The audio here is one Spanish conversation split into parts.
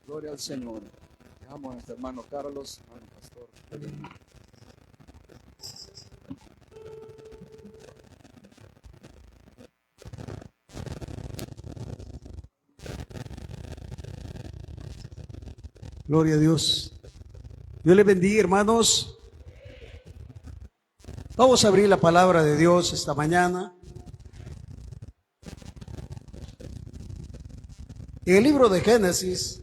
Gloria al Señor. Dejamos a nuestro hermano Carlos, hermano pastor. Gloria a Dios. Dios les bendiga, hermanos. Vamos a abrir la palabra de Dios esta mañana. En el libro de Génesis,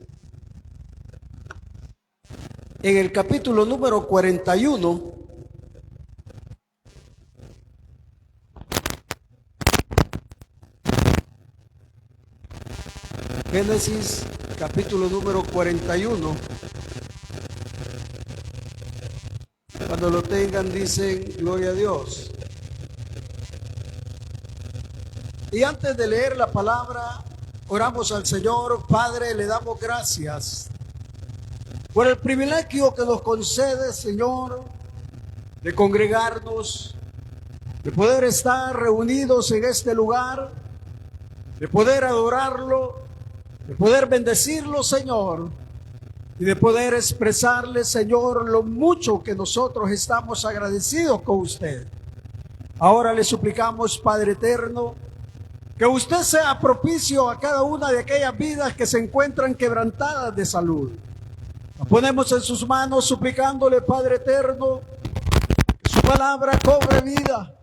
en el capítulo número 41, Génesis capítulo número 41. Cuando lo tengan dicen gloria a Dios. Y antes de leer la palabra, oramos al Señor. Padre, le damos gracias por el privilegio que nos concede, Señor, de congregarnos, de poder estar reunidos en este lugar, de poder adorarlo, de poder bendecirlo, Señor, y de poder expresarle, Señor, lo mucho que nosotros estamos agradecidos con usted. Ahora le suplicamos, Padre eterno, que usted sea propicio a cada una de aquellas vidas que se encuentran quebrantadas de salud. Nos ponemos en sus manos suplicándole, Padre eterno, que su palabra cobre vida.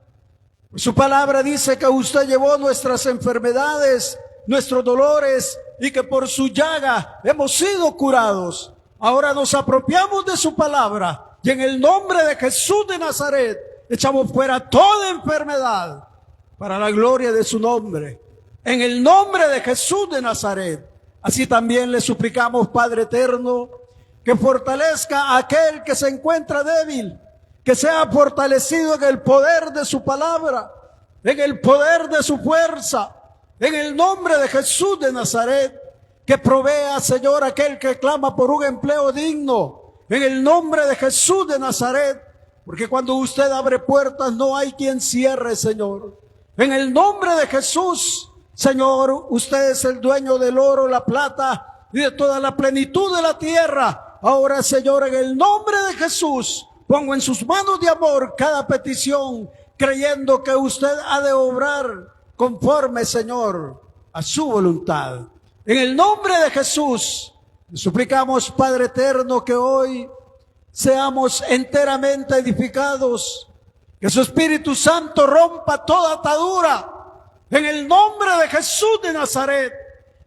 Su palabra dice que usted llevó nuestras enfermedades, nuestros dolores, y que por su llaga hemos sido curados. Ahora nos apropiamos de su palabra y en el nombre de Jesús de Nazaret echamos fuera toda enfermedad para la gloria de su nombre. En el nombre de Jesús de Nazaret. Así también le suplicamos, Padre eterno, que fortalezca a aquel que se encuentra débil, que sea fortalecido en el poder de su palabra, en el poder de su fuerza. En el nombre de Jesús de Nazaret, que provea, Señor, aquel que clama por un empleo digno. En el nombre de Jesús de Nazaret, porque cuando usted abre puertas no hay quien cierre, Señor. En el nombre de Jesús, Señor, usted es el dueño del oro, la plata y de toda la plenitud de la tierra. Ahora, Señor, en el nombre de Jesús, pongo en sus manos de amor cada petición, creyendo que usted ha de obrar conforme, Señor, a su voluntad. En el nombre de Jesús, suplicamos, Padre eterno, que hoy seamos enteramente edificados, que su Espíritu Santo rompa toda atadura. En el nombre de Jesús de Nazaret,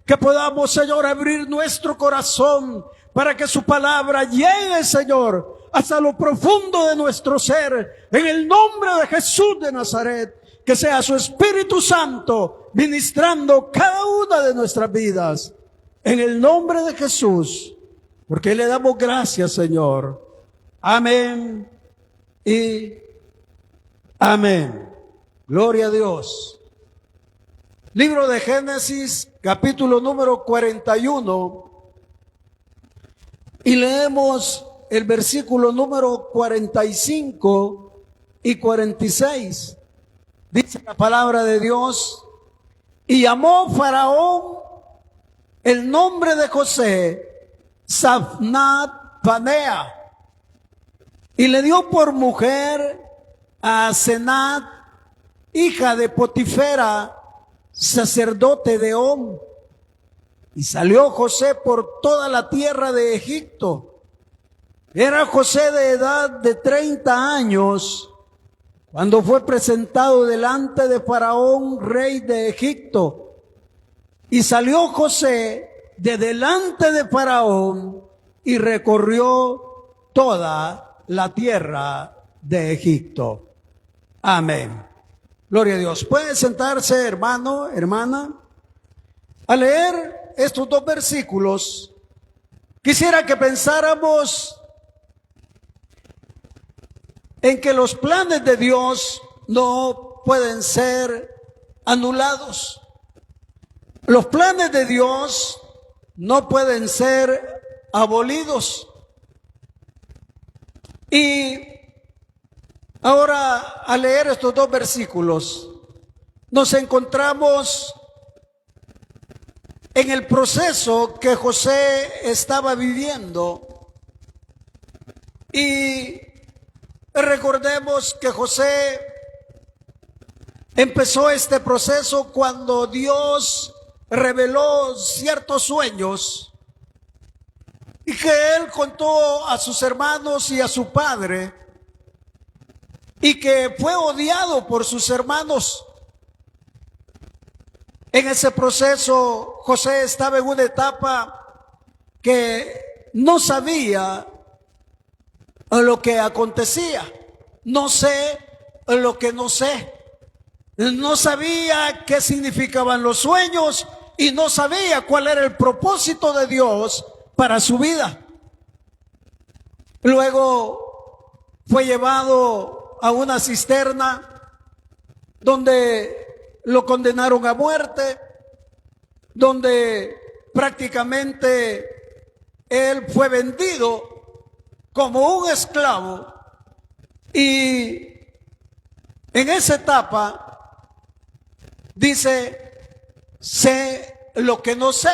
que podamos, Señor, abrir nuestro corazón para que su palabra llegue, Señor, hasta lo profundo de nuestro ser. En el nombre de Jesús de Nazaret, que sea su Espíritu Santo ministrando cada una de nuestras vidas. En el nombre de Jesús, porque le damos gracias, Señor. Amén y amén. Gloria a Dios. Libro de Génesis, capítulo número 41. Y leemos el versículo número 45 y 46. Dice la palabra de Dios: y llamó Faraón el nombre de José Zaphnath Panea, y le dio por mujer a Asenat, hija de Potifera, sacerdote de On. Y salió José por toda la tierra de Egipto. Era José de edad de 30 años cuando fue presentado delante de Faraón, rey de Egipto. Y salió José de delante de Faraón y recorrió toda la tierra de Egipto. Amén. Gloria a Dios. Puede sentarse, hermano, hermana. Al leer estos dos versículos, quisiera que pensáramos en que los planes de Dios no pueden ser anulados. Los planes de Dios no pueden ser abolidos. Y Ahora, al leer estos dos versículos, nos encontramos en el proceso que José estaba viviendo. Y recordemos que José empezó este proceso cuando Dios reveló ciertos sueños y que él contó a sus hermanos y a su padre, y que fue odiado por sus hermanos. En ese proceso, José estaba en una etapa que no sabía lo que acontecía. No sé lo que no sé. No sabía qué significaban los sueños y no sabía cuál era el propósito de Dios para su vida. Luego fue llevado a una cisterna donde lo condenaron a muerte, donde prácticamente él fue vendido como un esclavo. Y en esa etapa dice, sé lo que no sé.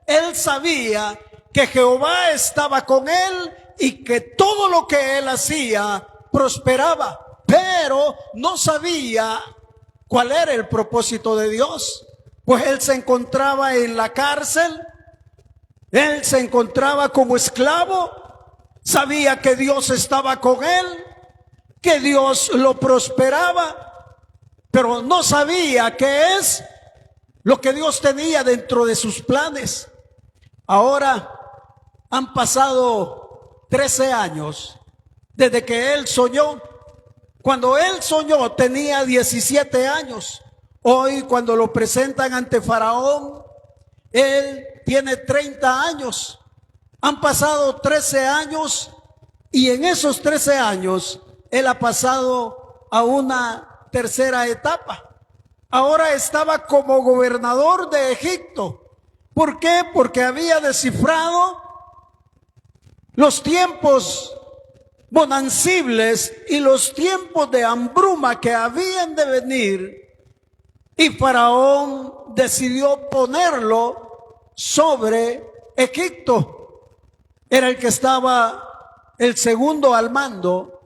Él sabía que Jehová estaba con él y que todo lo que él hacía prosperaba, pero no sabía cuál era el propósito de Dios. Pues él se encontraba en la cárcel, él se encontraba como esclavo, sabía que Dios estaba con él, que Dios lo prosperaba, pero no sabía qué es lo que Dios tenía dentro de sus planes. Ahora han pasado 13 años desde que él soñó. Cuando él soñó tenía 17 años. Hoy, cuando lo presentan ante Faraón, él tiene 30 años. Han pasado 13 años y en esos 13 años él ha pasado a una tercera etapa. Ahora estaba como gobernador de Egipto. ¿Por qué? Porque había descifrado los tiempos bonancibles y los tiempos de hambruna que habían de venir, y Faraón decidió ponerlo sobre Egipto. Era el que estaba el segundo al mando,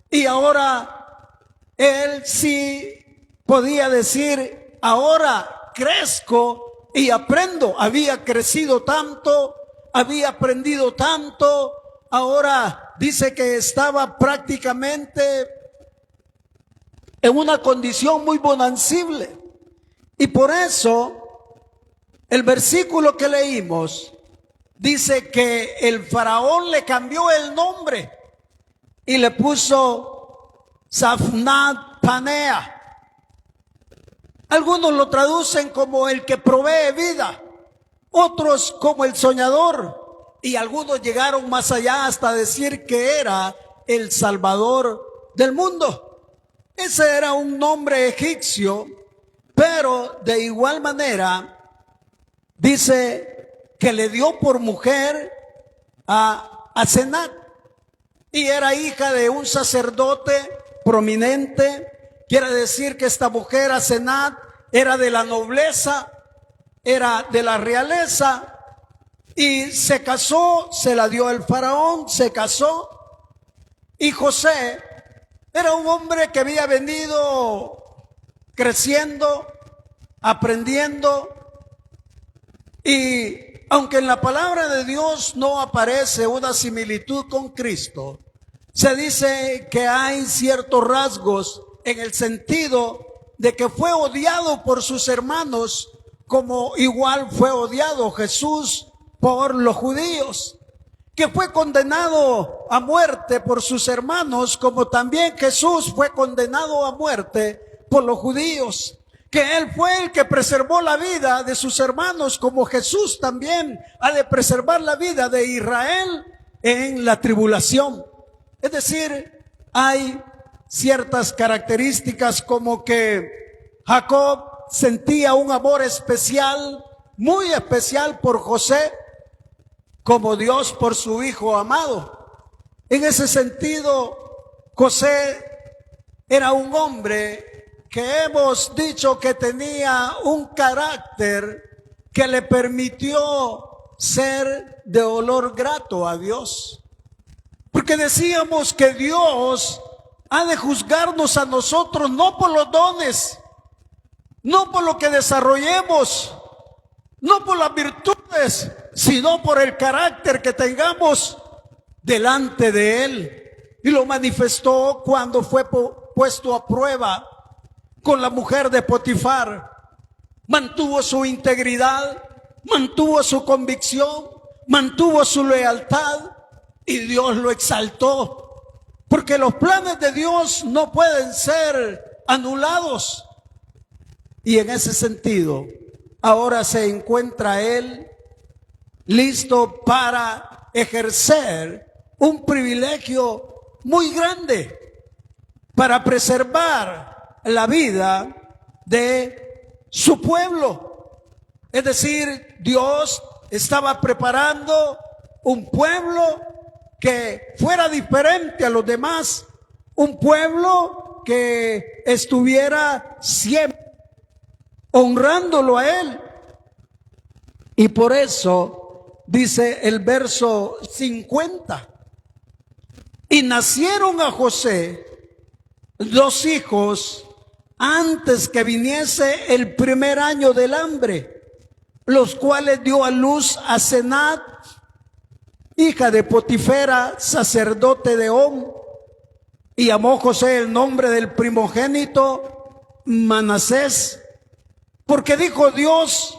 y ahora él sí podía decir, ahora crezco y aprendo. Había crecido tanto, había aprendido tanto. Ahora dice que estaba prácticamente en una condición muy bonancible. Y por eso el versículo que leímos dice que el faraón le cambió el nombre y le puso Zaphnath Panea. Algunos lo traducen como el que provee vida, otros como el soñador, y algunos llegaron más allá hasta decir que era el Salvador del mundo. Ese era un nombre egipcio, pero de igual manera dice que le dio por mujer a Asenat, y era hija de un sacerdote prominente. Quiere decir que esta mujer Asenat era de la nobleza, era de la realeza, y se casó, se la dio el faraón, se casó. Y José era un hombre que había venido creciendo, aprendiendo, y aunque en la palabra de Dios no aparece una similitud con Cristo, se dice que hay ciertos rasgos en el sentido de que fue odiado por sus hermanos, como igual fue odiado Jesús por los judíos, que fue condenado a muerte por sus hermanos, como también Jesús fue condenado a muerte por los judíos, que él fue el que preservó la vida de sus hermanos, como Jesús también ha de preservar la vida de Israel en la tribulación. Es decir, hay ciertas características como que Jacob sentía un amor especial, muy especial por José, como Dios por su hijo amado. En ese sentido, José era un hombre que hemos dicho que tenía un carácter que le permitió ser de olor grato a Dios. Porque decíamos que Dios ha de juzgarnos a nosotros no por los dones, no por lo que desarrollemos, no por las virtudes, sino por el carácter que tengamos delante de Él. Y lo manifestó cuando fue puesto a prueba con la mujer de Potifar. Mantuvo su integridad, mantuvo su convicción, mantuvo su lealtad y Dios lo exaltó. Porque los planes de Dios no pueden ser anulados. Y en ese sentido, ahora se encuentra él listo para ejercer un privilegio muy grande, para preservar la vida de su pueblo. Es decir, Dios estaba preparando un pueblo que fuera diferente a los demás, un pueblo que estuviera siempre honrándolo a Él. Y por eso dice el verso 50, y nacieron a José 2 hijos antes que viniese el primer año del hambre, los cuales dio a luz a Senat, hija de Potifera, sacerdote de On, y llamó José el nombre del primogénito Manasés, porque dijo: Dios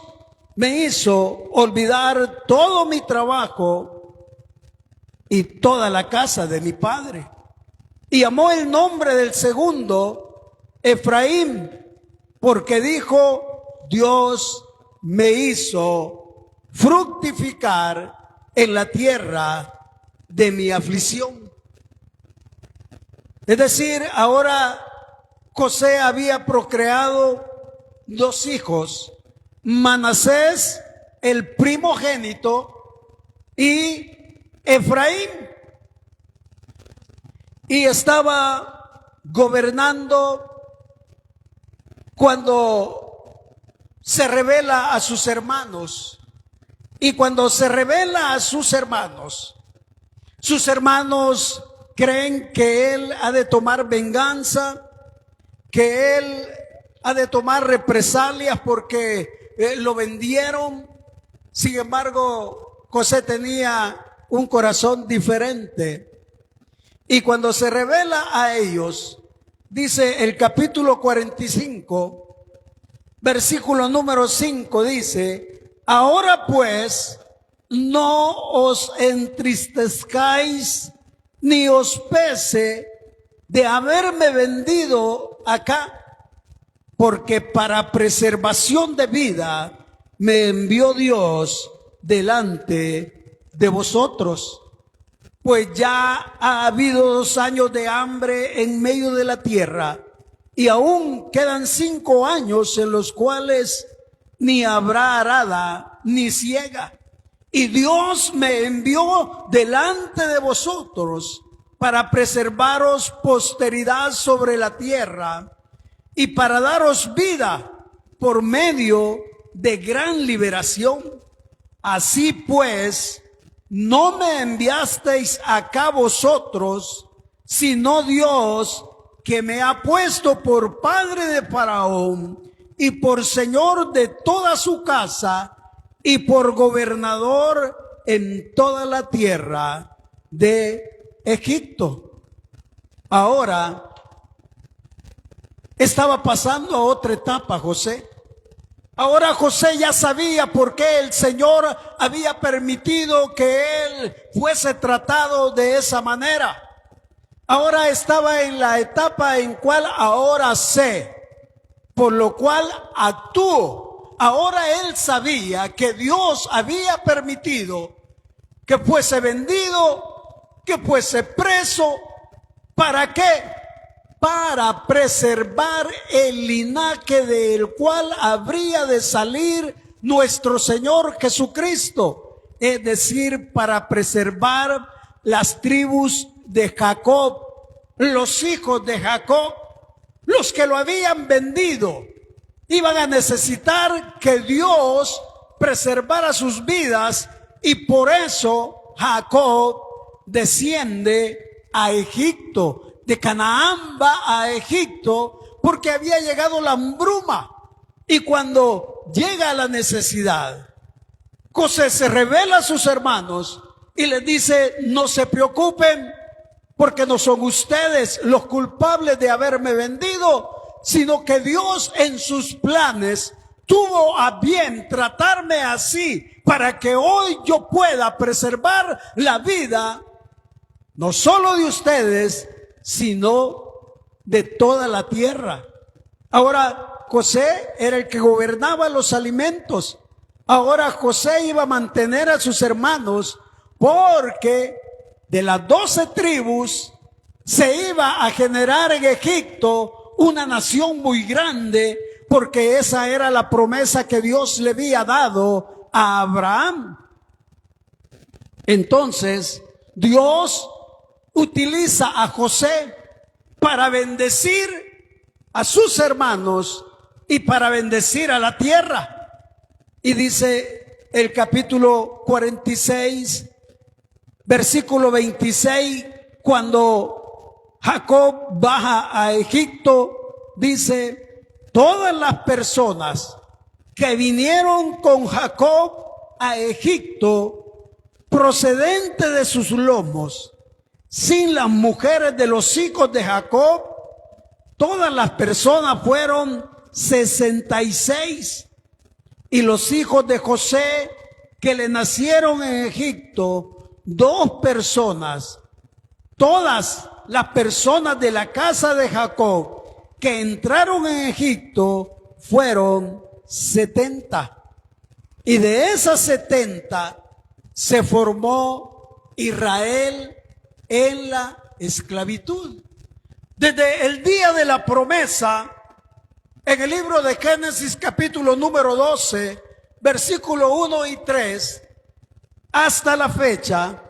me hizo olvidar todo mi trabajo y toda la casa de mi padre. Y llamó el nombre del segundo Efraín, porque dijo: Dios me hizo fructificar en la tierra de mi aflicción. Es decir, ahora José había procreado 2 hijos, Manasés, el primogénito, y Efraín, y estaba gobernando cuando se revela a sus hermanos. Y cuando se revela a sus hermanos creen que él ha de tomar venganza, que él ha de tomar represalias porque lo vendieron. Sin embargo, José tenía un corazón diferente. Y cuando se revela a ellos, dice el capítulo 45, versículo número 5, dice: ahora pues, no os entristezcáis ni os pese de haberme vendido acá, porque para preservación de vida me envió Dios delante de vosotros. Pues ya ha habido 2 años de hambre en medio de la tierra, y aún quedan 5 años en los cuales ni habrá arada ni siega. Y Dios me envió delante de vosotros para preservaros posteridad sobre la tierra y para daros vida por medio de gran liberación. Así pues, no me enviasteis acá vosotros, sino Dios, que me ha puesto por padre de Faraón y por señor de toda su casa y por gobernador en toda la tierra de Egipto. Ahora estaba pasando a otra etapa José. Ahora José ya sabía por qué el Señor había permitido que él fuese tratado de esa manera. Ahora estaba en la etapa en cual ahora sé, por lo cual actúo. Ahora él sabía que Dios había permitido que fuese vendido, que fuese preso. ¿Para qué? Para preservar el linaje del cual habría de salir nuestro Señor Jesucristo. Es decir, para preservar las tribus de Jacob, los hijos de Jacob, los que lo habían vendido iban a necesitar que Dios preservara sus vidas, y por eso Jacob desciende a Egipto. De Canaán va a Egipto porque había llegado la hambruna, y cuando llega la necesidad, José se revela a sus hermanos y les dice: no se preocupen, porque no son ustedes los culpables de haberme vendido, sino que Dios en sus planes tuvo a bien tratarme así para que hoy yo pueda preservar la vida no solo de ustedes, sino de toda la tierra. Ahora, José era el que gobernaba los alimentos. Ahora José iba a mantener a sus hermanos, porque de las 12 tribus se iba a generar en Egipto una nación muy grande, porque esa era la promesa que Dios le había dado a Abraham. Entonces, Dios utiliza a José para bendecir a sus hermanos y para bendecir a la tierra. Y dice el capítulo 46, versículo 26, cuando Jacob baja a Egipto, dice: todas las personas que vinieron con Jacob a Egipto, procedente de sus lomos, sin las mujeres de los hijos de Jacob, todas las personas fueron 66. Y los hijos de José que le nacieron en Egipto, 2 personas. Todas las personas de la casa de Jacob que entraron en Egipto fueron 70. Y de esas 70 se formó Israel en la esclavitud. Desde el día de la promesa, en el libro de Génesis capítulo número 12, versículo 1 y 3, hasta la fecha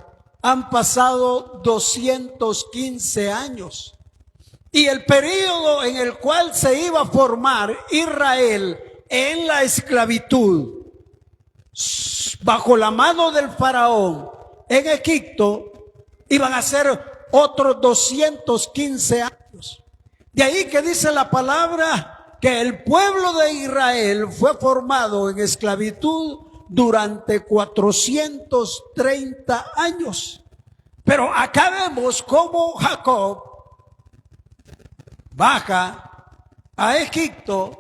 han pasado 215 años. Y el periodo en el cual se iba a formar Israel en la esclavitud, bajo la mano del faraón en Egipto, iban a ser otros 215 años. De ahí que dice la palabra que el pueblo de Israel fue formado en esclavitud durante 430 años. Pero acá vemos cómo Jacob baja a Egipto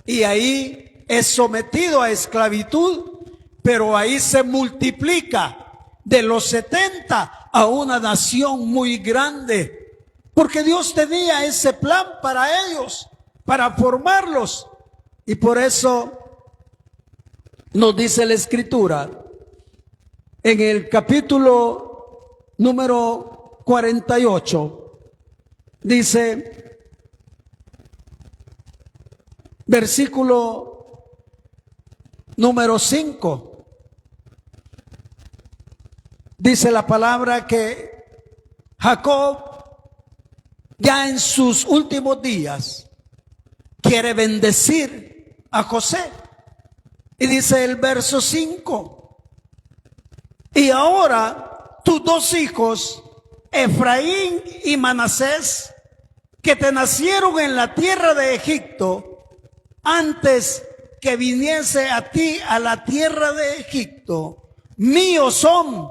y ahí es sometido a esclavitud, pero ahí se multiplica de los 70 a una nación muy grande, porque Dios tenía ese plan para ellos, para formarlos. Y por eso nos dice la Escritura en el capítulo número 48, dice, versículo número 5, dice la palabra que Jacob ya en sus últimos días quiere bendecir a José. Y dice el verso 5, y ahora tus 2 hijos, Efraín y Manasés, que te nacieron en la tierra de Egipto, antes que viniese a ti a la tierra de Egipto, míos son,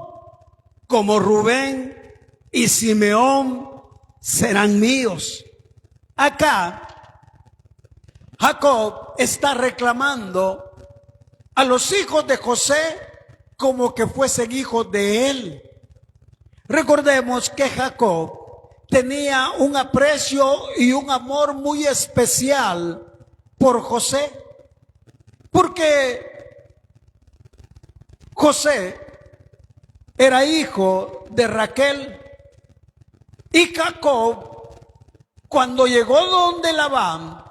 como Rubén y Simeón serán míos. Acá Jacob está reclamando a los hijos de José como que fuesen hijos de él. Recordemos que Jacob tenía un aprecio y un amor muy especial por José, porque José era hijo de Raquel, y Jacob, cuando llegó donde Labán,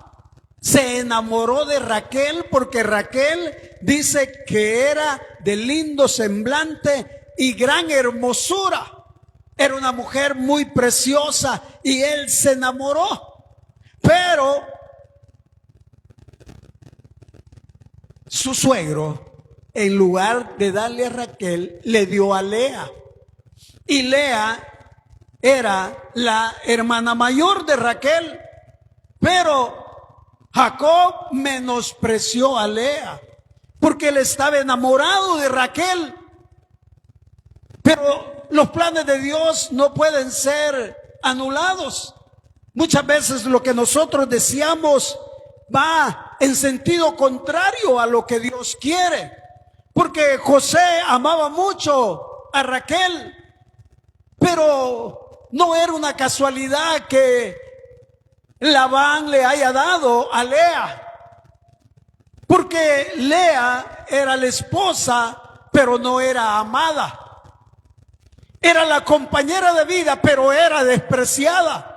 se enamoró de Raquel, porque Raquel dice que era de lindo semblante y gran hermosura. Era una mujer muy preciosa y él se enamoró. Pero Pero su suegro, en lugar de darle a Raquel, le dio a Lea. Y Lea era la hermana mayor de Raquel. Pero Jacob menospreció a Lea porque él estaba enamorado de Raquel. Pero los planes de Dios no pueden ser anulados. Muchas veces lo que nosotros deseamos va en sentido contrario a lo que Dios quiere. Porque José amaba mucho a Raquel, pero no era una casualidad que Labán le haya dado a Lea. Porque Lea era la esposa, pero no era amada. Era la compañera de vida, pero era despreciada.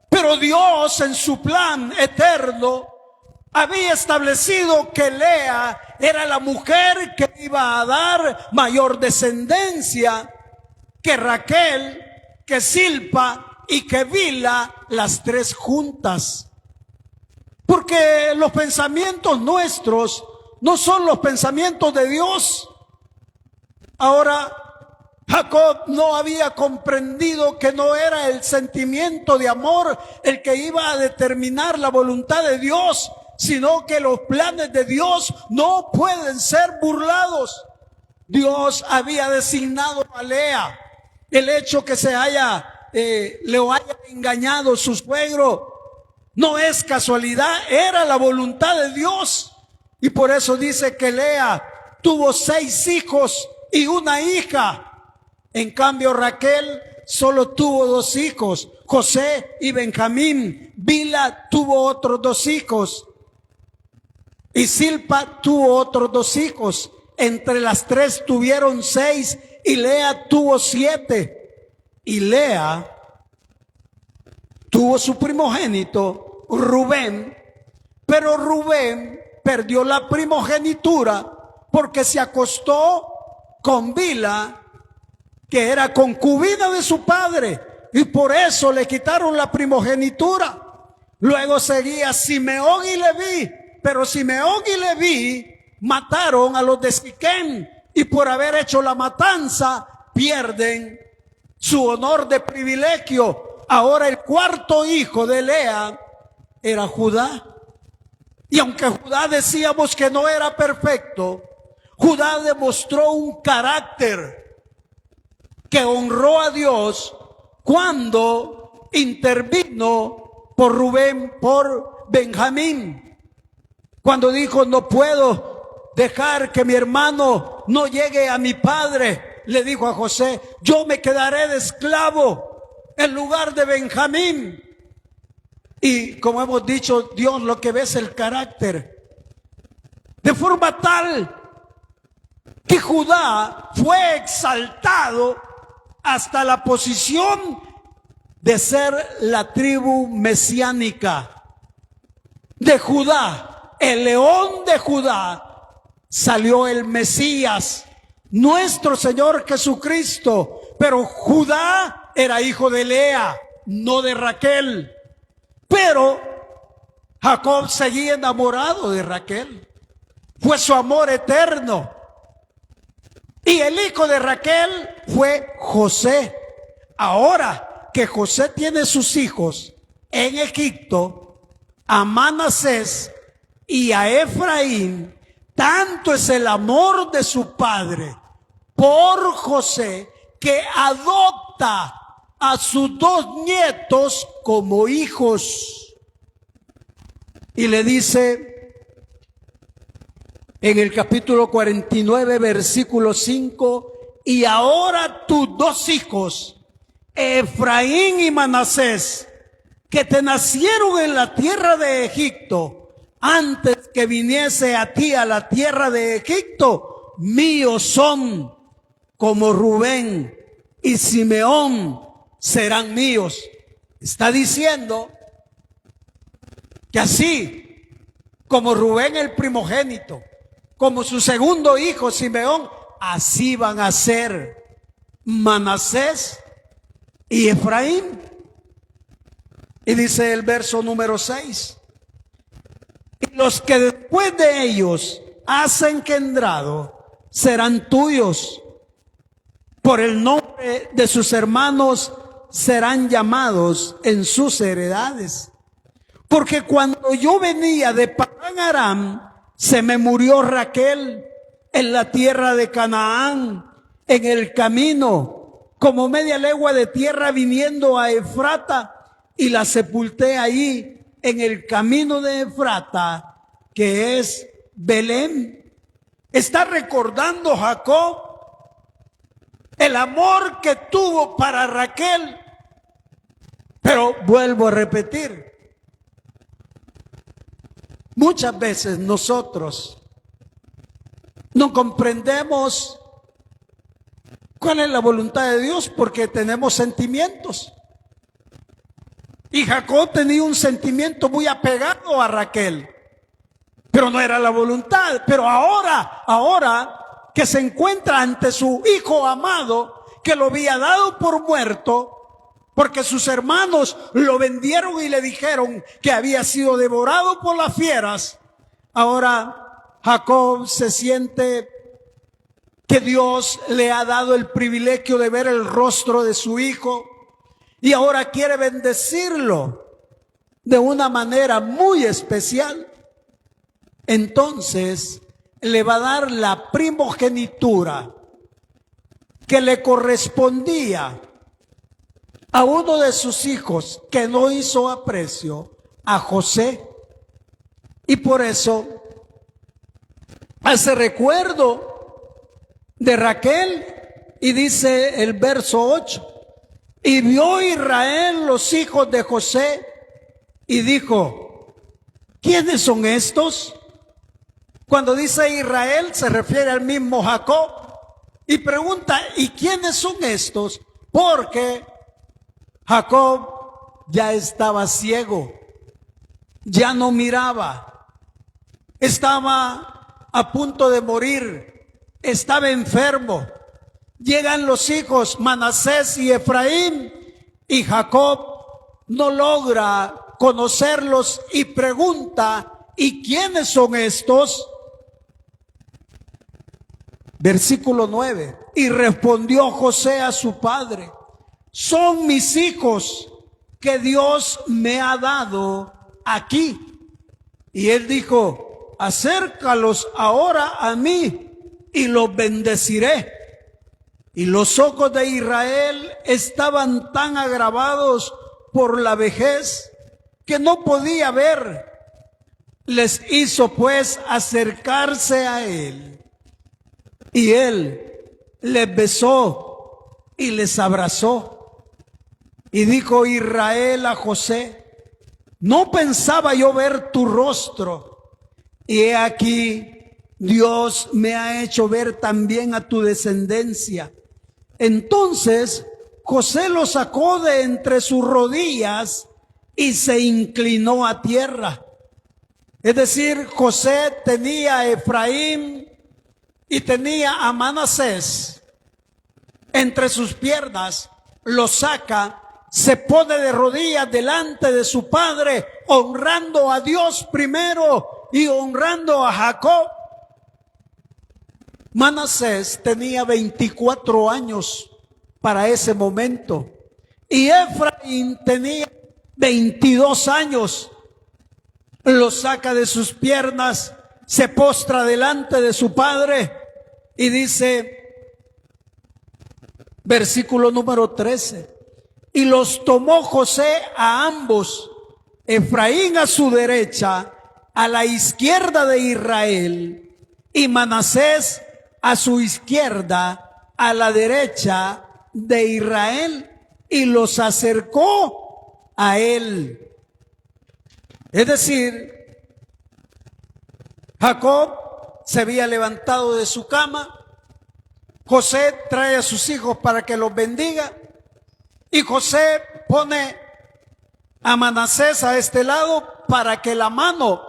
Pero Dios, en su plan eterno, había establecido que Lea era la mujer que iba a dar mayor descendencia que Raquel, que Silpa y que Bilha, las tres juntas. Porque los pensamientos nuestros no son los pensamientos de Dios. Ahora, Jacob no había comprendido que no era el sentimiento de amor el que iba a determinar la voluntad de Dios, sino que los planes de Dios no pueden ser burlados. Dios había designado a Lea. El hecho que le haya engañado su suegro no es casualidad, era la voluntad de Dios. Y por eso dice que Lea tuvo 6 hijos y una hija. En cambio, Raquel solo tuvo 2 hijos, José y Benjamín. Bilha tuvo otros 2 hijos. Y Silpa tuvo otros 2 hijos. Entre las 3 tuvieron 6 y Lea tuvo 7. Y Lea tuvo su primogénito, Rubén. Pero Rubén perdió la primogenitura porque se acostó con Bilha, que era concubina de su padre, y por eso le quitaron la primogenitura. Luego seguía Simeón y Leví, pero Simeón y Leví mataron a los de Siquem, y por haber hecho la matanza pierden su honor de privilegio. Ahora el 4.º hijo de Lea era Judá. Y aunque Judá decíamos que no era perfecto, Judá demostró un carácter que honró a Dios cuando intervino por Rubén, por Benjamín. Cuando dijo: no puedo dejar que mi hermano no llegue a mi padre, le dijo a José: yo me quedaré de esclavo en lugar de Benjamín. Y como hemos dicho, Dios lo que ve es el carácter, de forma tal que Judá fue exaltado hasta la posición de ser la tribu mesiánica de Judá. El león de Judá salió el Mesías, nuestro Señor Jesucristo. Pero Judá era hijo de Lea, no de Raquel. Pero Jacob seguía enamorado de Raquel. Fue su amor eterno. Y el hijo de Raquel fue José. Ahora que José tiene sus hijos en Egipto, a Manasés y a Efraín, tanto es el amor de su padre por José que adopta a sus 2 nietos como hijos. Y le dice en el capítulo 49, versículo 5: y ahora tus 2 hijos, Efraín y Manasés, que te nacieron en la tierra de Egipto, antes que viniese a ti a la tierra de Egipto, míos son, como Rubén y Simeón serán míos. Está diciendo que así como Rubén el primogénito, como su segundo hijo Simeón, así van a ser Manasés y Efraín. Y dice el verso número 6: los que después de ellos has engendrado serán tuyos. Por el nombre de sus hermanos serán llamados en sus heredades. Porque cuando yo venía de Padán Aram, se me murió Raquel en la tierra de Canaán, en el camino, como media legua de tierra viniendo a Efrata, y la sepulté ahí en el camino de Efrata, que es Belén. Está recordando Jacob el amor que tuvo para Raquel. Pero vuelvo a repetir, muchas veces nosotros no comprendemos cuál es la voluntad de Dios porque tenemos sentimientos. Y Jacob tenía un sentimiento muy apegado a Raquel, pero no era la voluntad. Pero ahora que se encuentra ante su hijo amado, que lo había dado por muerto, porque sus hermanos lo vendieron y le dijeron que había sido devorado por las fieras, ahora Jacob se siente que Dios le ha dado el privilegio de ver el rostro de su hijo y ahora quiere bendecirlo de una manera muy especial. Entonces le va a dar la primogenitura que le correspondía a uno de sus hijos que no hizo aprecio, a José. Y por eso hace recuerdo de Raquel y dice el verso 8, y vio Israel los hijos de José y dijo, ¿quiénes son estos? Cuando dice Israel se refiere al mismo Jacob y pregunta, ¿y quiénes son estos? Porque Jacob ya estaba ciego, ya no miraba, estaba a punto de morir, estaba enfermo. Llegan los hijos Manasés y Efraín y Jacob no logra conocerlos y pregunta, ¿y quiénes son estos? Versículo 9, y respondió José a su padre, son mis hijos que Dios me ha dado aquí. Y él dijo, acércalos ahora a mí y los bendeciré. Y los ojos de Israel estaban tan agravados por la vejez que no podía ver. Les hizo pues acercarse a él. Y él les besó y les abrazó. Y dijo Israel a José, no pensaba yo ver tu rostro. Y he aquí, Dios me ha hecho ver también a tu descendencia. Entonces José lo sacó de entre sus rodillas y se inclinó a tierra. Es decir, José tenía a Efraín y tenía a Manasés entre sus piernas, lo saca, se pone de rodillas delante de su padre, honrando a Dios primero y honrando a Jacob. Manasés tenía 24 años para ese momento y Efraín tenía 22 años. Lo saca de sus piernas, se postra delante de su padre y dice, versículo número 13, y los tomó José a ambos, Efraín a su derecha, a la izquierda de Israel, y Manasés a su izquierda, a la derecha de Israel, y los acercó a él. Es decir, Jacob se había levantado de su cama, José trae a sus hijos para que los bendiga, y José pone a Manasés a este lado para que la mano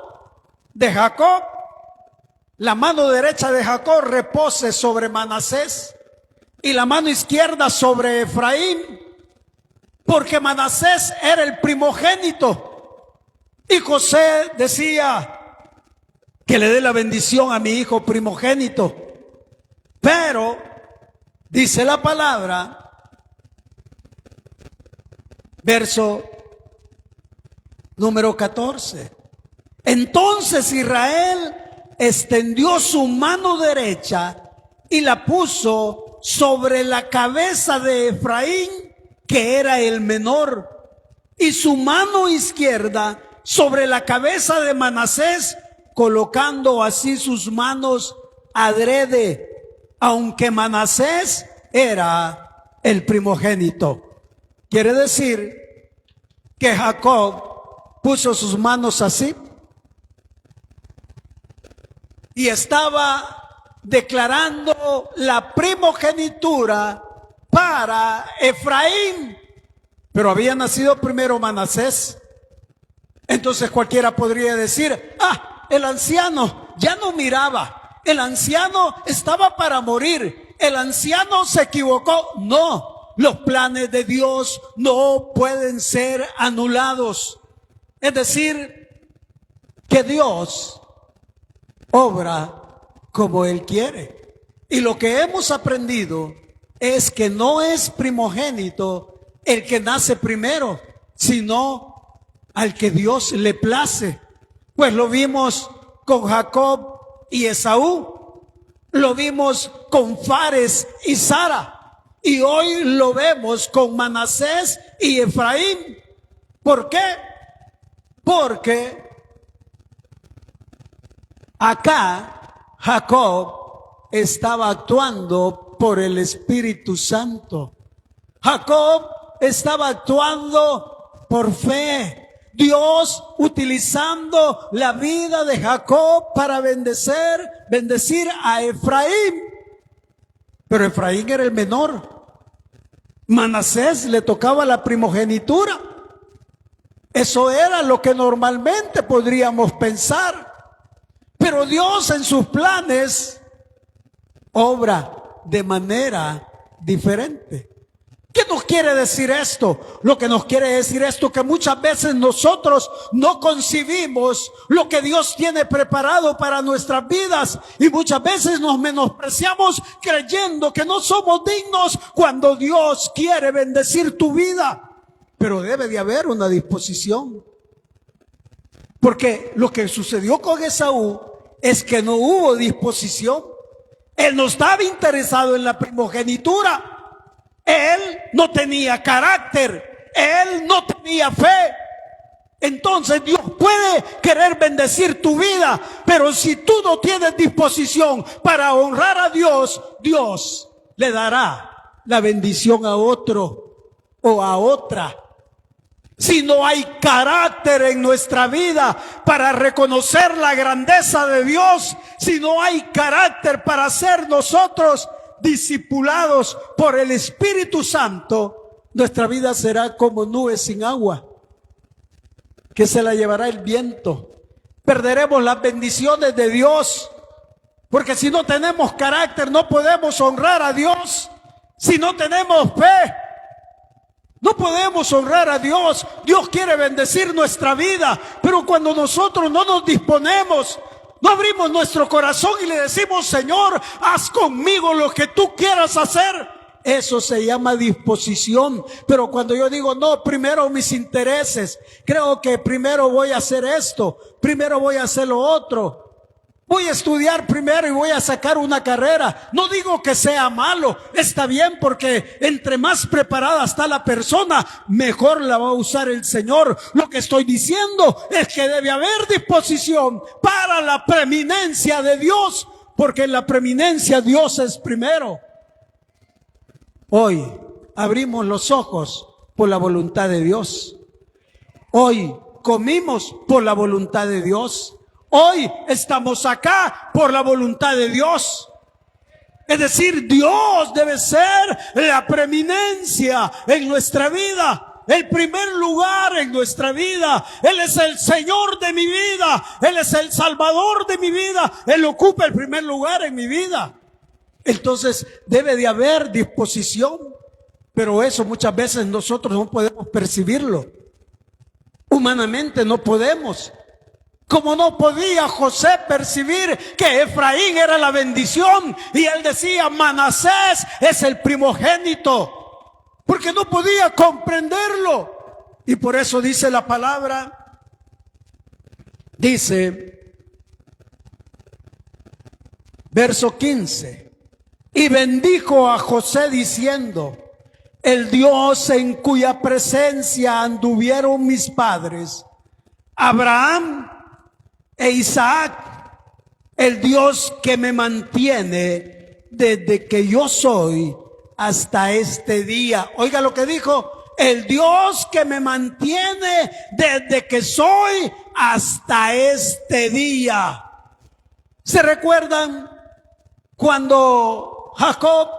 de Jacob, la mano derecha de Jacob repose sobre Manasés y la mano izquierda sobre Efraín, porque Manasés era el primogénito. Y José decía, que le dé la bendición a mi hijo primogénito. Pero, dice la palabra, verso número 14. Entonces Israel extendió su mano derecha y la puso sobre la cabeza de Efraín, que era el menor, y su mano izquierda sobre la cabeza de Manasés, colocando así sus manos adrede, aunque Manasés era el primogénito. Quiere decir que Jacob puso sus manos así y estaba declarando la primogenitura para Efraín, pero había nacido primero Manasés. Entonces cualquiera podría decir: el anciano ya no miraba, el anciano estaba para morir, el anciano se equivocó. No, los planes de Dios no pueden ser anulados. Es decir, que Dios obra como Él quiere. Y lo que hemos aprendido es que no es primogénito el que nace primero, sino al que Dios le place. Pues lo vimos con Jacob y Esaú, lo vimos con Fares y Sara, y hoy lo vemos con Manasés y Efraín. ¿Por qué? Porque acá Jacob estaba actuando por el Espíritu Santo. Jacob estaba actuando por fe. Dios utilizando la vida de Jacob para bendecir a Efraín. Pero Efraín era el menor. Manasés le tocaba la primogenitura. Eso era lo que normalmente podríamos pensar. Pero Dios en sus planes obra de manera diferente. ¿Qué nos quiere decir esto? Lo que nos quiere decir esto, que muchas veces nosotros no concibimos lo que Dios tiene preparado para nuestras vidas, y muchas veces nos menospreciamos creyendo que no somos dignos cuando Dios quiere bendecir tu vida. Pero debe de haber una disposición, porque lo que sucedió con Esaú es que no hubo disposición. Él no estaba interesado en la primogenitura. Él no tenía carácter, él no tenía fe. Entonces Dios puede querer bendecir tu vida, pero si tú no tienes disposición para honrar a Dios, Dios le dará la bendición a otro o a otra. Si no hay carácter en nuestra vida para reconocer la grandeza de Dios, si no hay carácter para ser nosotros discipulados por el Espíritu Santo, nuestra vida será como nubes sin agua, que se la llevará el viento. Perderemos las bendiciones de Dios, porque si no tenemos carácter no podemos honrar a Dios. Si no tenemos fe, no podemos honrar a Dios. Dios quiere bendecir nuestra vida, pero cuando nosotros no nos disponemos, no abrimos nuestro corazón y le decimos: Señor, haz conmigo lo que tú quieras hacer, eso se llama disposición. Pero cuando yo digo: no, primero mis intereses, creo que primero voy a hacer esto, primero voy a hacer lo otro, voy a estudiar primero y voy a sacar una carrera. No digo que sea malo, está bien, porque entre más preparada está la persona, mejor la va a usar el Señor. Lo que estoy diciendo es que debe haber disposición para la preeminencia de Dios, porque en la preeminencia Dios es primero. Hoy abrimos los ojos por la voluntad de Dios. Hoy comimos por la voluntad de Dios. Hoy estamos acá por la voluntad de Dios. Es decir, Dios debe ser la preeminencia en nuestra vida, el primer lugar en nuestra vida. Él es el Señor de mi vida, Él es el Salvador de mi vida, Él ocupa el primer lugar en mi vida. Entonces debe de haber disposición, pero eso muchas veces nosotros no podemos percibirlo. Humanamente no podemos. Como no podía José percibir que Efraín era la bendición, y él decía, Manasés es el primogénito, porque no podía comprenderlo. Y por eso dice la palabra, dice, verso 15, y bendijo a José diciendo, el Dios en cuya presencia anduvieron mis padres, Abraham e Isaac, el Dios que me mantiene desde que yo soy hasta este día. Oiga lo que dijo, el Dios que me mantiene desde que soy hasta este día. ¿Se recuerdan cuando Jacob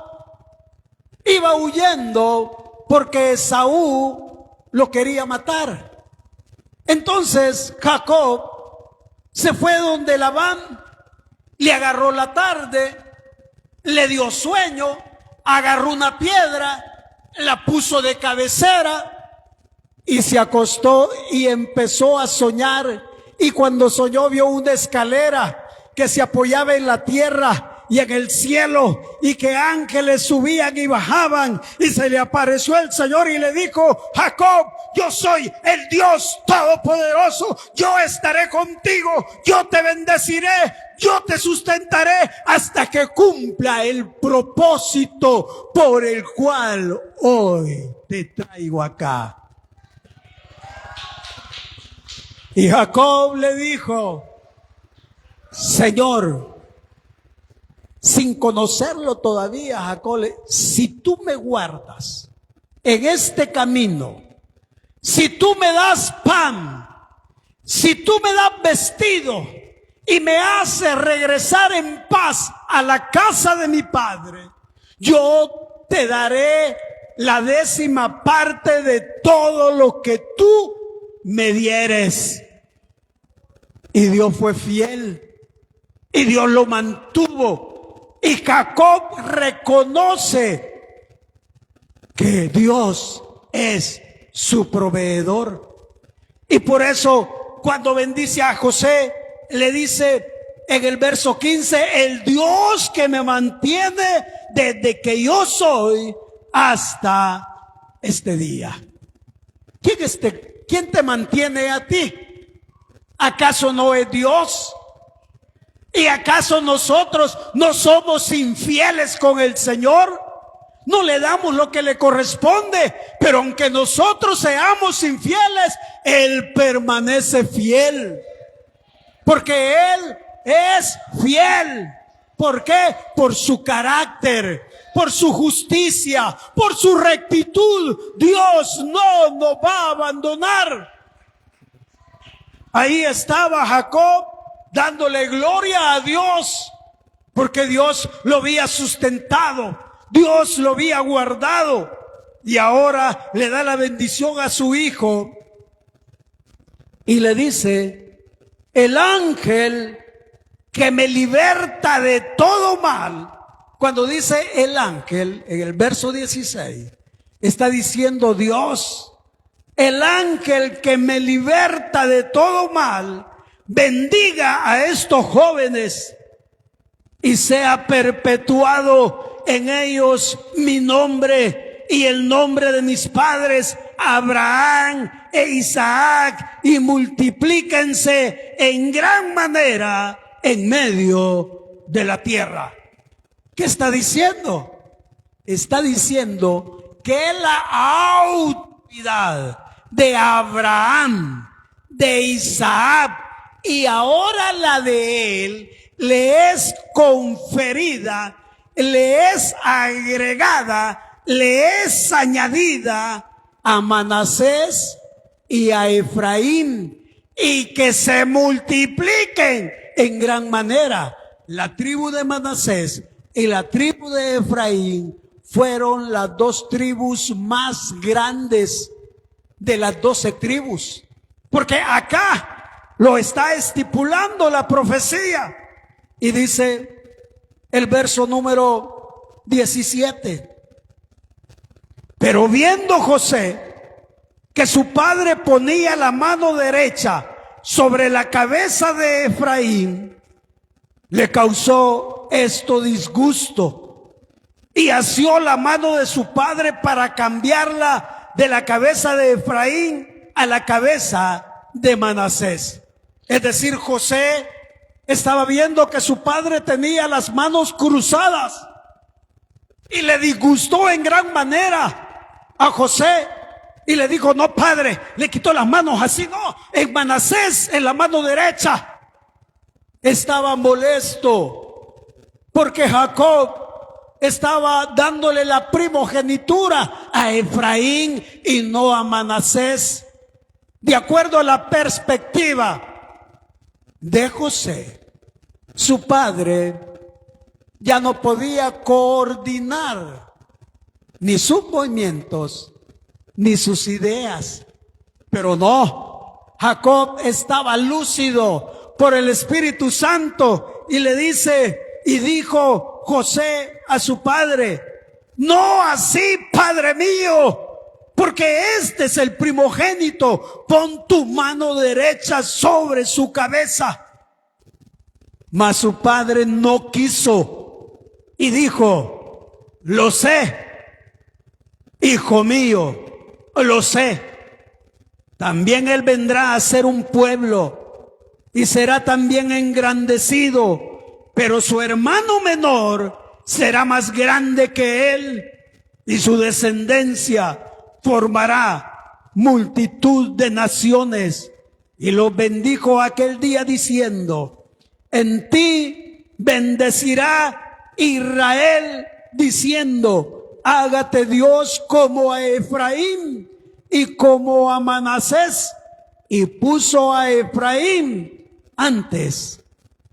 iba huyendo porque Esaú lo quería matar? Entonces Jacob se fue donde Labán, le agarró la tarde, le dio sueño, agarró una piedra, la puso de cabecera y se acostó y empezó a soñar. Y cuando soñó vio una escalera que se apoyaba en la tierra y en el cielo, y que ángeles subían y bajaban, y se le apareció el Señor y le dijo, Jacob, yo soy el Dios Todopoderoso, yo estaré contigo, yo te bendeciré, yo te sustentaré hasta que cumpla el propósito por el cual hoy te traigo acá. Y Jacob le dijo, Señor, sin conocerlo todavía, Jacob, si tú me guardas en este camino, si tú me das pan, si tú me das vestido y me haces regresar en paz a la casa de mi padre, yo te daré la 10ª parte de todo lo que tú me dieres. Y Dios fue fiel y Dios lo mantuvo. Y Jacob reconoce que Dios es su proveedor. Y por eso cuando bendice a José, le dice en el verso 15, el Dios que me mantiene desde que yo soy hasta este día. ¿Quién te mantiene a ti? ¿Acaso no es Dios? ¿Y acaso nosotros no somos infieles con el Señor? No le damos lo que le corresponde, pero aunque nosotros seamos infieles, Él permanece fiel. Porque Él es fiel. ¿Por qué? Por su carácter, por su justicia, por su rectitud. Dios no nos va a abandonar. Ahí estaba Jacob dándole gloria a Dios, porque Dios lo había sustentado, Dios lo había guardado, y ahora le da la bendición a su hijo y le dice, el ángel que me liberta de todo mal. Cuando dice el ángel en el verso 16, está diciendo Dios, el ángel que me liberta de todo mal, bendiga a estos jóvenes y sea perpetuado en ellos mi nombre y el nombre de mis padres Abraham e Isaac, y multiplíquense en gran manera en medio de la tierra. ¿Qué está diciendo? Está diciendo que la autoridad de Abraham, de Isaac y ahora la de él le es conferida, le es agregada, le es añadida a Manasés y a Efraín, y que se multipliquen en gran manera. La tribu de Manasés y la tribu de Efraín fueron las 2 tribus más grandes de las 12 tribus, porque acá lo está estipulando la profecía. Y dice el verso número 17, pero viendo José que su padre ponía la mano derecha sobre la cabeza de Efraín, le causó esto disgusto y asió la mano de su padre para cambiarla de la cabeza de Efraín a la cabeza de Manasés. Es decir, José estaba viendo que su padre tenía las manos cruzadas y le disgustó en gran manera a José y le dijo: no, padre, le quitó las manos así, no, en Manasés, en la mano derecha. Estaba molesto porque Jacob estaba dándole la primogenitura a Efraín y no a Manasés. De acuerdo a la perspectiva de José, su padre ya no podía coordinar ni sus movimientos ni sus ideas. Pero no, Jacob estaba lúcido por el Espíritu Santo y le dice, y dijo José a su padre: no así, padre mío, porque este es el primogénito, pon tu mano derecha sobre su cabeza. Mas su padre no quiso y dijo: lo sé, hijo mío, lo sé. También él vendrá a ser un pueblo y será también engrandecido, pero su hermano menor será más grande que él y su descendencia formará multitud de naciones. Y los bendijo aquel día diciendo: en ti bendecirá Israel, diciendo: hágate Dios como a Efraín y como a Manasés. Y puso a Efraín antes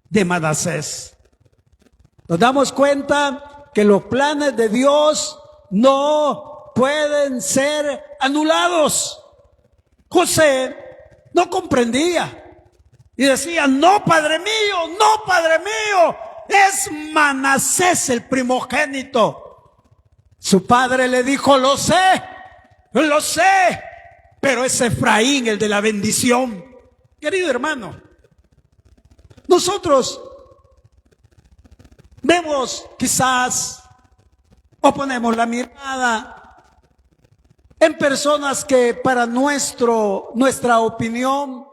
de Manasés. Nos damos cuenta que los planes de Dios no pueden ser anulados. José no comprendía y decía: no, padre mío, no, padre mío, es Manasés el primogénito. Su padre le dijo: lo sé, pero es Efraín el de la bendición. Querido hermano, nosotros vemos quizás o ponemos la mirada en personas que para nuestra opinión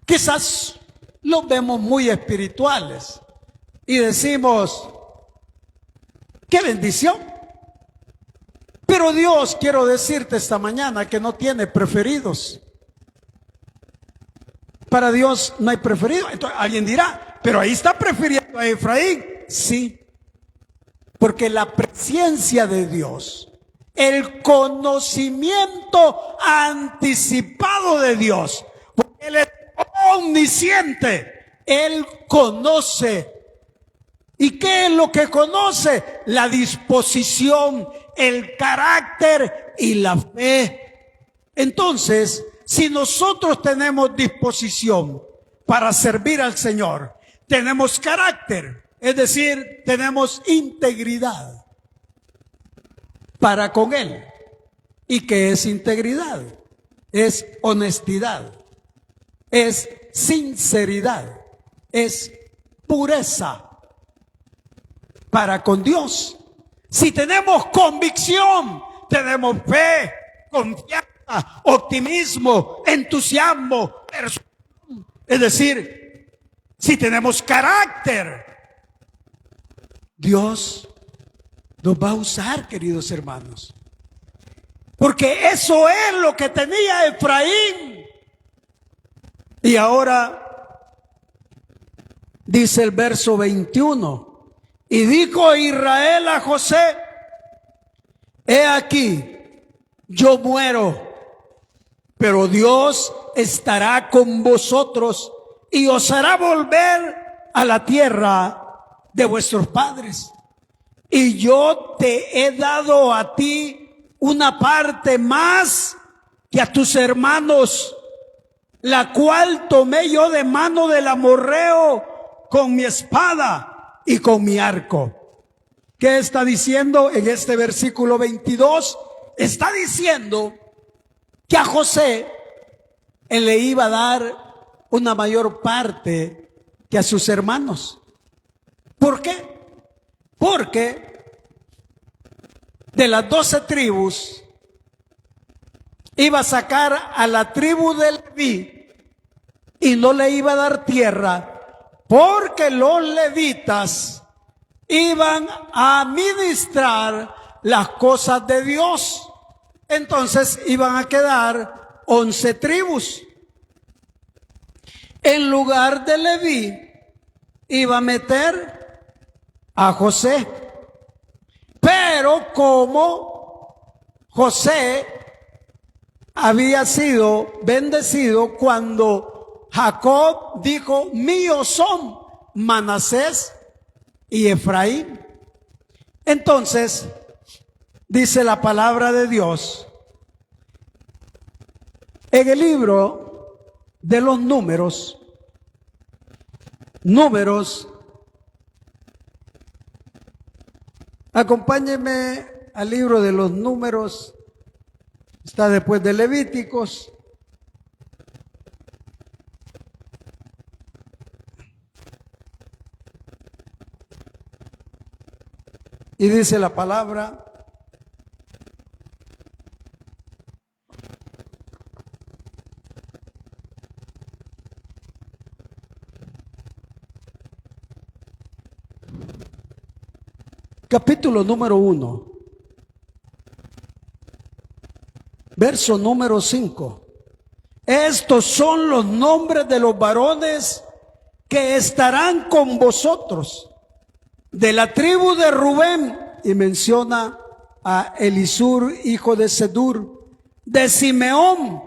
quizás los vemos muy espirituales y decimos: qué bendición. Pero Dios, quiero decirte esta mañana, que no tiene preferidos. Para Dios no hay preferido. Entonces alguien dirá: pero ahí está prefiriendo a Efraín. Sí, porque la presencia de Dios, el conocimiento anticipado de Dios, porque Él es omnisciente, Él conoce. ¿Y qué es lo que conoce? La disposición, el carácter y la fe. Entonces, si nosotros tenemos disposición para servir al Señor, tenemos carácter, es decir, tenemos integridad para con Él. ¿Y qué es integridad? Es honestidad, es sinceridad, es pureza para con Dios. Si tenemos convicción, tenemos fe, confianza, optimismo, entusiasmo, es decir, si tenemos carácter, Dios nos va a usar, queridos hermanos, porque eso es lo que tenía Efraín. Y ahora dice el verso 21: y dijo Israel a José: he aquí, yo muero, pero Dios estará con vosotros y os hará volver a la tierra de vuestros padres. Y yo te he dado a ti una parte más que a tus hermanos, la cual tomé yo de mano del amorreo con mi espada y con mi arco. ¿Qué está diciendo en este versículo 22? Está diciendo que a José Él le iba a dar una mayor parte que a sus hermanos. ¿Por qué? Porque de las 12 tribus iba a sacar a la tribu de Leví y no le iba a dar tierra, porque los levitas iban a ministrar las cosas de Dios. Entonces iban a quedar 11 tribus. En lugar de Leví iba a meter a José. Pero como José había sido bendecido cuando Jacob dijo: míos son Manasés y Efraín. Entonces dice la palabra de Dios en el libro de los Números, acompáñenme al libro de los Números, está después de Levíticos. Y dice la palabra: capítulo número 1, verso número 5. Estos son los nombres de los varones que estarán con vosotros de la tribu de Rubén, y menciona a Elisur, hijo de Sedur; de Simeón,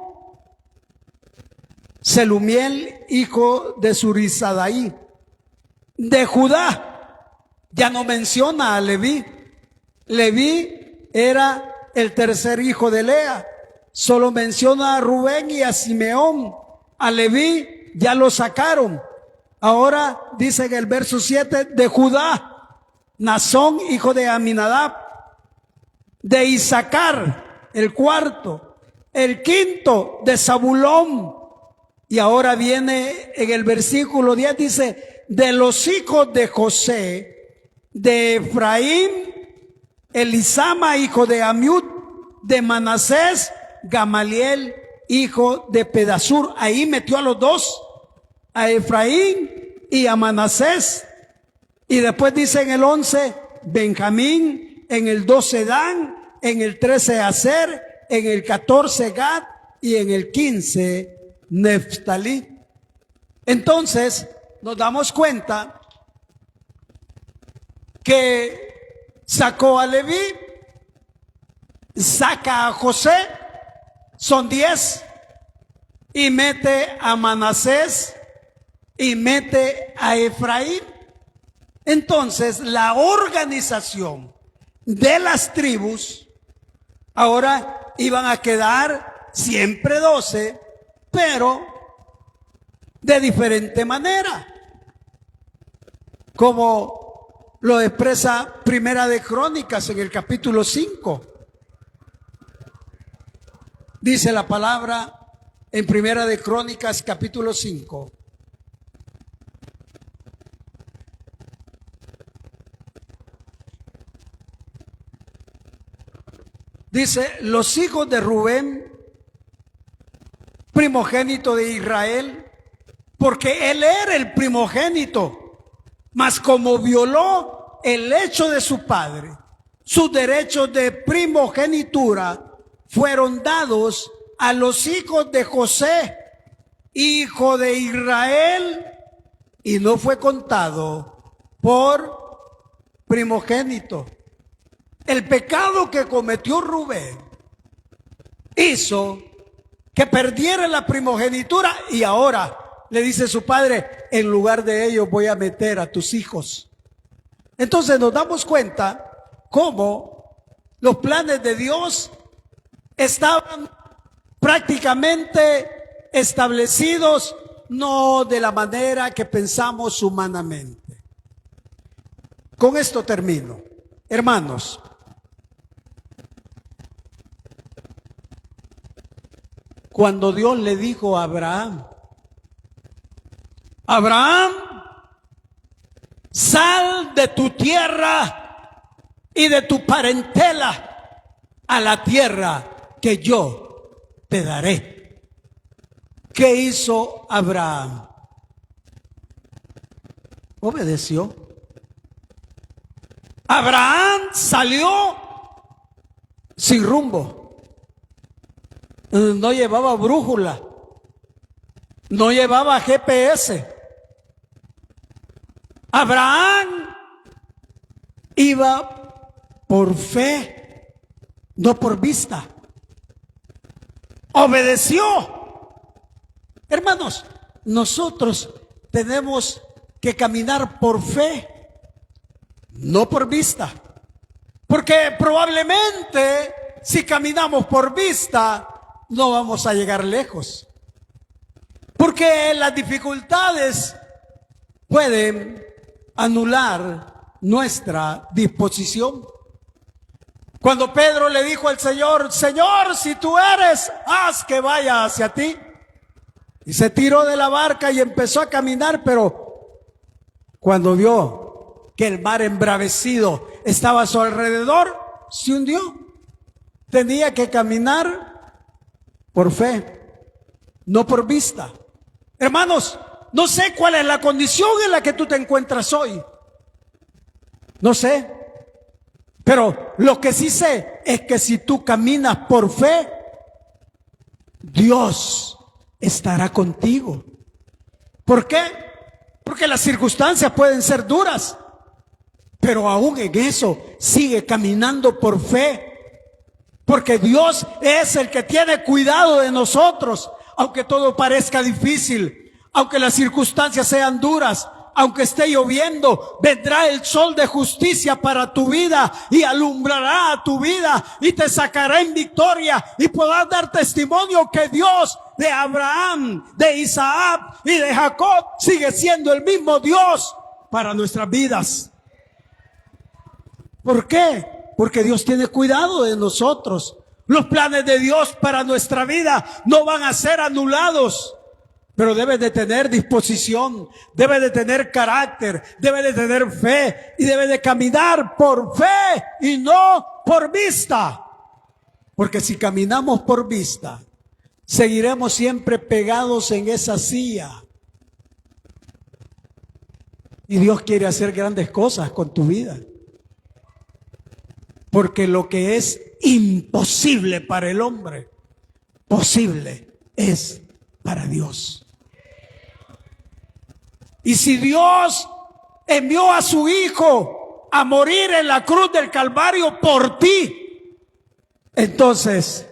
Selumiel, hijo de Surisadaí; de Judá, ya no menciona a Leví. Leví era el tercer hijo de Lea. Solo menciona a Rubén y a Simeón. A Leví ya lo sacaron. Ahora dice en el verso 7: de Judá, Nazón, hijo de Aminadab; de Isaacar, el cuarto; el quinto, de Zabulón. Y ahora viene en el versículo 10, dice: de los hijos de José, de Efraín, Elisama, hijo de Amiud; de Manasés, Gamaliel, hijo de Pedasur. Ahí metió a los dos, a Efraín y a Manasés. Y después dice en el 11, Benjamín; en el 12, Dan; en el 13, Aser; en el 14, Gad; y en el 15, Neftalí. Entonces nos damos cuenta que sacó a Leví, saca a José, son 10, y mete a Manasés y mete a Efraín. Entonces la organización de las tribus ahora iban a quedar siempre 12, pero de diferente manera, como lo expresa Primera de Crónicas en el capítulo 5. Dice la palabra en Primera de Crónicas capítulo 5. Dice: los hijos de Rubén, primogénito de Israel, porque él era el primogénito, mas como violó el hecho de su padre, sus derechos de primogenitura fueron dados a los hijos de José, hijo de Israel, y no fue contado por primogénito. El pecado que cometió Rubén hizo que perdiera la primogenitura, y ahora le dice su padre: en lugar de ellos voy a meter a tus hijos. Entonces nos damos cuenta cómo los planes de Dios estaban prácticamente establecidos, no de la manera que pensamos humanamente. Con esto termino. Hermanos, cuando Dios le dijo a Abraham: Abraham, sal de tu tierra y de tu parentela a la tierra que yo te daré. ¿Qué hizo Abraham? Obedeció. Abraham salió sin rumbo. No llevaba brújula, no llevaba GPS. Abraham iba por fe, no por vista. Obedeció. Hermanos, nosotros tenemos que caminar por fe, no por vista. Porque probablemente si caminamos por vista no vamos a llegar lejos. Porque las dificultades pueden anular nuestra disposición. Cuando Pedro le dijo al Señor: Señor, si tú eres, haz que vaya hacia ti. Y se tiró de la barca y empezó a caminar, pero cuando vio que el mar embravecido estaba a su alrededor, se hundió. Tenía que caminar por fe, no por vista. Hermanos, no sé cuál es la condición en la que tú te encuentras hoy. No sé. Pero lo que sí sé es que si tú caminas por fe, Dios estará contigo. ¿Por qué? Porque las circunstancias pueden ser duras, pero aún en eso sigue caminando por fe. Porque Dios es el que tiene cuidado de nosotros, aunque todo parezca difícil, aunque las circunstancias sean duras, aunque esté lloviendo, vendrá el sol de justicia para tu vida y alumbrará a tu vida y te sacará en victoria y podrás dar testimonio que Dios de Abraham, de Isaac y de Jacob sigue siendo el mismo Dios para nuestras vidas. ¿Por qué? Porque Dios tiene cuidado de nosotros. Los planes de Dios para nuestra vida no van a ser anulados. Pero debes de tener disposición, debes de tener carácter, debes de tener fe y debes de caminar por fe y no por vista. Porque si caminamos por vista, seguiremos siempre pegados en esa silla. Y Dios quiere hacer grandes cosas con tu vida. Porque lo que es imposible para el hombre, posible es para Dios. Y si Dios envió a su Hijo a morir en la cruz del Calvario por ti, entonces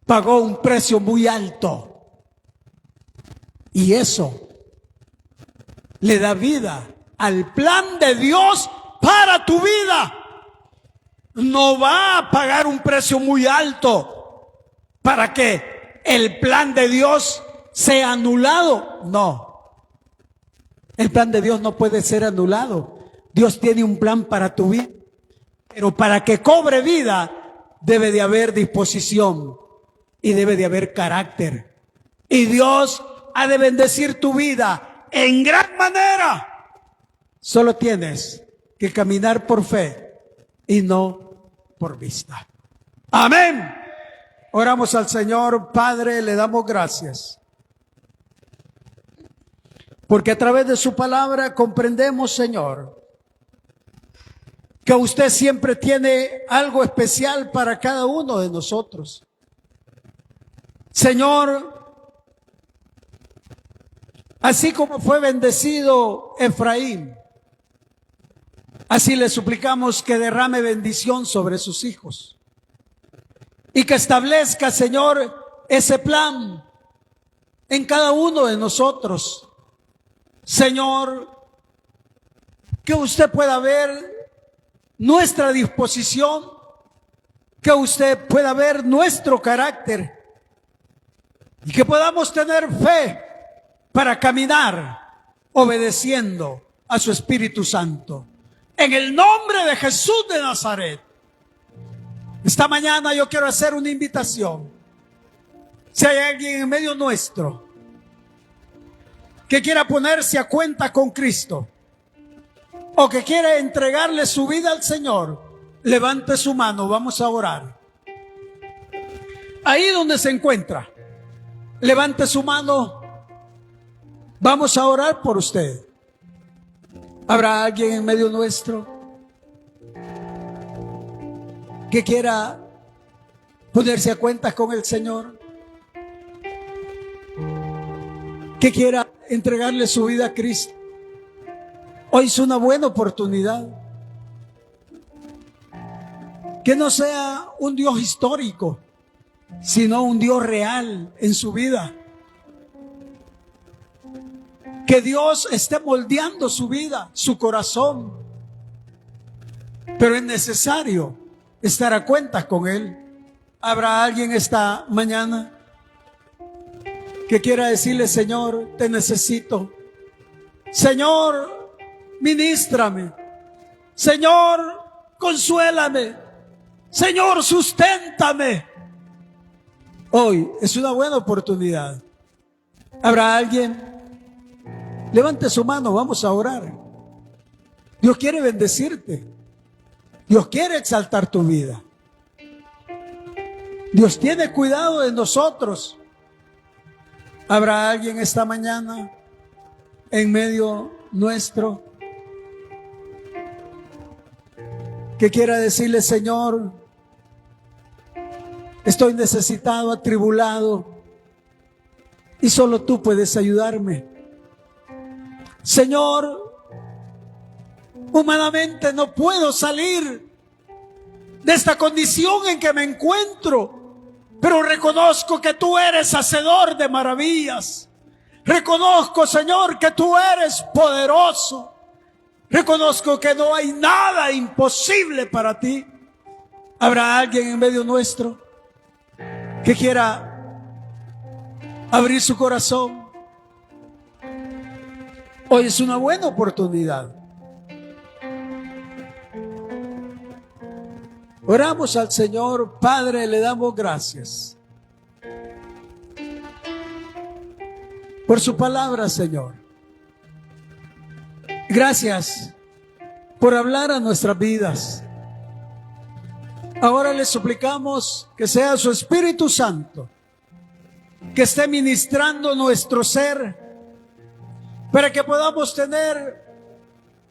pagó un precio muy alto. Y eso le da vida al plan de Dios para tu vida. No va a pagar un precio muy alto para que el plan de Dios sea anulado. No. El plan de Dios no puede ser anulado. Dios tiene un plan para tu vida. Pero para que cobre vida, debe de haber disposición y debe de haber carácter. Y Dios ha de bendecir tu vida en gran manera. Solo tienes que caminar por fe y no por vista. Amén. Oramos al Señor. Padre, le damos gracias. Porque a través de su palabra comprendemos, Señor, que usted siempre tiene algo especial para cada uno de nosotros. Señor, así como fue bendecido Efraín, así le suplicamos que derrame bendición sobre sus hijos y que establezca, Señor, ese plan en cada uno de nosotros. Señor, que usted pueda ver nuestra disposición, que usted pueda ver nuestro carácter y que podamos tener fe para caminar obedeciendo a su Espíritu Santo. En el nombre de Jesús de Nazaret. Esta mañana yo quiero hacer una invitación Si hay alguien en medio nuestro que quiera ponerse a cuenta con Cristo o que quiera entregarle su vida al Señor, levante su mano, vamos a orar. Ahí donde se encuentra, levante su mano, vamos a orar por usted. ¿Habrá alguien en medio nuestro que quiera ponerse a cuenta con el Señor? Que quiera entregarle su vida a Cristo. Hoy es una buena oportunidad. Que no sea un Dios histórico, sino un Dios real en su vida. Que Dios esté moldeando su vida, su corazón. Pero es necesario estar a cuenta con Él. ¿Habrá alguien esta mañana que quiera decirle: Señor, te necesito? Señor, ministrame. Señor, consuélame. Señor, susténtame. Hoy es una buena oportunidad. ¿Habrá alguien? Levante su mano, vamos a orar. Dios quiere bendecirte. Dios quiere exaltar tu vida. Dios tiene cuidado de nosotros. ¿Habrá alguien esta mañana en medio nuestro que quiera decirle: Señor, estoy necesitado, atribulado, y solo tú puedes ayudarme? Señor, humanamente no puedo salir de esta condición en que me encuentro, pero reconozco que tú eres hacedor de maravillas. Reconozco, Señor, que tú eres poderoso. Reconozco que no hay nada imposible para ti. ¿Habrá alguien en medio nuestro que quiera abrir su corazón? Hoy es una buena oportunidad. Oramos al Señor. Padre, le damos gracias por su palabra, Señor. Gracias por hablar a nuestras vidas. Ahora le suplicamos que sea su Espíritu Santo que esté ministrando nuestro ser, para que podamos tener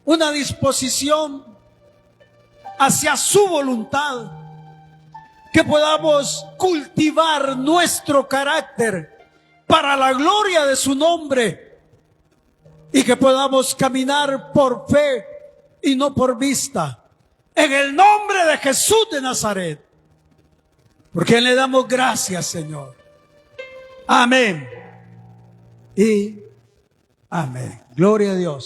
una disposición hacia su voluntad, que podamos cultivar nuestro carácter para la gloria de su nombre, y que podamos caminar por fe y no por vista, en el nombre de Jesús de Nazaret, porque le damos gracias, Señor. Amén y amén. Gloria a Dios.